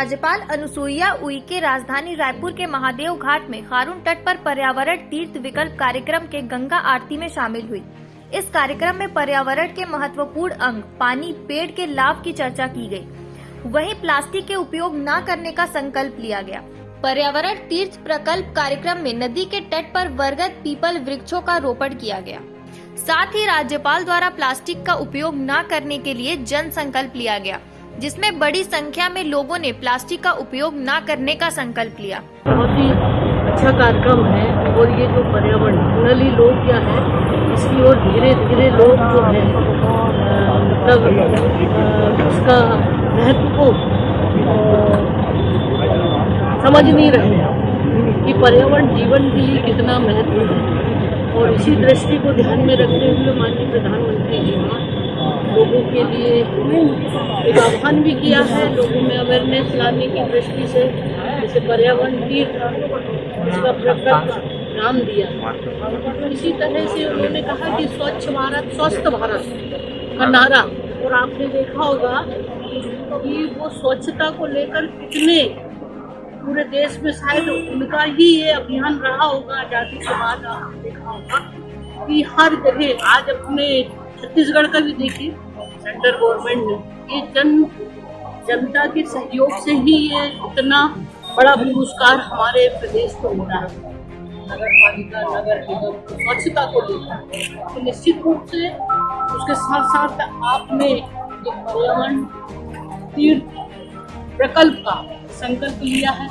राज्यपाल अनुसुईया उइके राजधानी रायपुर के महादेव घाट में खारून तट पर पर्यावरण तीर्थ विकल्प कार्यक्रम के गंगा आरती में शामिल हुई। इस कार्यक्रम में पर्यावरण के महत्वपूर्ण अंग पानी, पेड़ के लाभ की चर्चा की गई। वहीं प्लास्टिक के उपयोग न करने का संकल्प लिया गया। पर्यावरण तीर्थ प्रकल्प कार्यक्रम में नदी के तट पर बरगद, पीपल वृक्षों का रोपण किया गया। साथ ही राज्यपाल द्वारा प्लास्टिक का उपयोग न करने के लिए जन संकल्प लिया गया, जिसमें बड़ी संख्या में लोगों ने प्लास्टिक का उपयोग न करने का संकल्प लिया। बहुत ही अच्छा कार्यक्रम है और ये जो पर्यावरणली लोग क्या है, इसकी ओर धीरे धीरे लोग जो है मतलब इसका महत्व को समझ नहीं रहे कि पर्यावरण जीवन के लिए कितना महत्व है। और इसी दृष्टि को ध्यान में रखते हुए माननीय प्रधानमंत्री जी ने लोगों के लिए एक आह्वान भी किया है, लोगों में अवेयरनेस लाने की दृष्टि से जैसे पर्यावरण तीर्थ इसका प्रकल्प नाम दिया। इसी तरह से उन्होंने कहा कि स्वच्छ भारत स्वस्थ भारत का नारा, और आपने देखा होगा कि वो स्वच्छता को लेकर कितने पूरे देश में शायद उनका ही ये अभियान रहा होगा। आजादी के बाद आपने देखा होगा कि हर जगह आज अपने छत्तीसगढ़ का भी देखिए, सेंट्रल गवर्नमेंट ने ये जनता के सहयोग से ही ये इतना बड़ा पुरस्कार हमारे प्रदेश को मिला है। नगर पालिका, नगर निगम स्वच्छता को लेकर तो निश्चित रूप से उसके साथ साथ आपने एक पर्यावरण तीर्थ प्रकल्प का संकल्प लिया है।